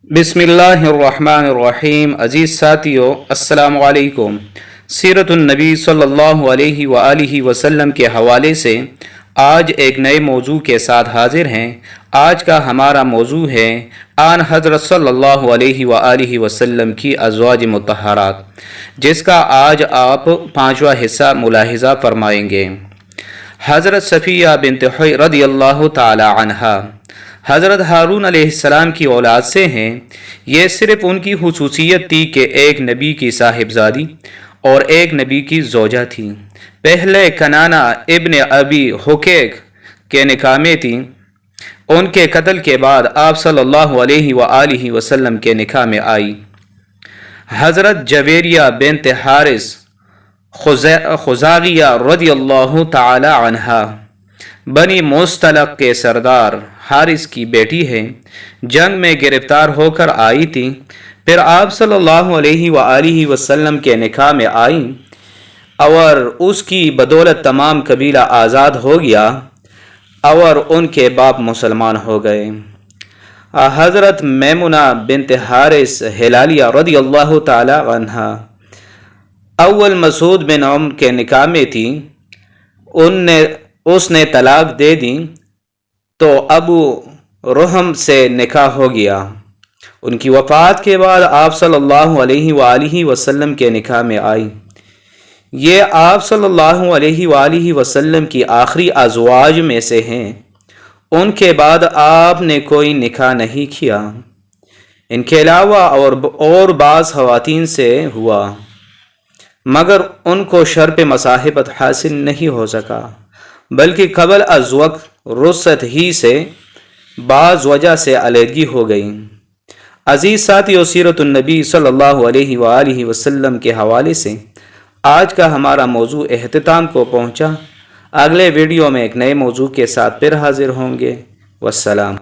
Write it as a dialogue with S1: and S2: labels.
S1: बिस्मिल्लाहिर्रहमानिर्रहीम। अज़ीज़ साथियों, अस्सलामु अलैकुम। सीरतुन्नबी सल्लल्लाहु अलैहि व आलिहि वसल्लम के हवाले से आज एक नए मौजू के साथ हाजिर हैं। आज का हमारा मौजू है आन हज़रत सल्लल्लाहु अलैहि व आलिहि वसल्लम की अज़वाज मुतहरात, जिसका आज आप पाँचवा हिस्सा मुलाहिज़ा फरमाएंगे। हज़रत सफ़िया बिन्त हुय्य रज़ियल्लाहु ताला अन्हा हज़रत हारून अलैहिस्सलाम की औलाद से हैं। ये सिर्फ उनकी खुसूसियत थी कि एक नबी की साहिबजादी और एक नबी की ज़ौजा थी। पहले कनाना इब्न अबी हुकैक के निकाह में थी। उनके कत्ल के बाद आप सल्लल्लाहु अलैहि व आलिहि वसल्लम के निकाह में आई। हज़रत जवेरिया बिन्त हारिस खुज़ागिया रज़ियल्लाहु ताला अन्हा बनी मुस्तलक के सरदार हारिस की बेटी है। जंग में गिरफ्तार होकर आई थी, फिर आप सल्लल्लाहु अलैहि व आलिहि वसल्लम के निकाह में आई और उसकी बदौलत तमाम कबीला आज़ाद हो गया और उनके बाप मुसलमान हो गए। हज़रत मैमुना बिन्त हारिस हिलालिया रज़ियल्लाहु ताला अन्हा अव्वल मसूद बिन उम्र के निकाह में थी। उसने तलाक दे दी तो अबू रुहम से निकाह हो गया। उनकी वफ़ात के बाद आप सल्लल्लाहु अलैहि व आलिहि वसल्लम के निकाह में आई। ये आप सल्लल्लाहु अलैहि व आलिहि वसल्लम की आखिरी अज़वाज में से हैं। उनके बाद आपने कोई निकाह नहीं किया। इनके अलावा और बाज़ ख़वातीन से हुआ, मगर उनको शर्फ़ मसाहिबत हासिल नहीं हो सका, बल्कि क़ब्ल अज़ वक़्त रुख़्सत ही से बाज़ वजह से अलहदगी हो गई। अज़ीज़ साथियों, सीरतुन्नबी सल्लल्लाहु अलैहि व आलिहि वसल्लम के हवाले से आज का हमारा मौजू इख्तिताम को पहुँचा। अगले वीडियो में एक नए मौजू के साथ फिर हाजिर होंगे। वस्सलाम।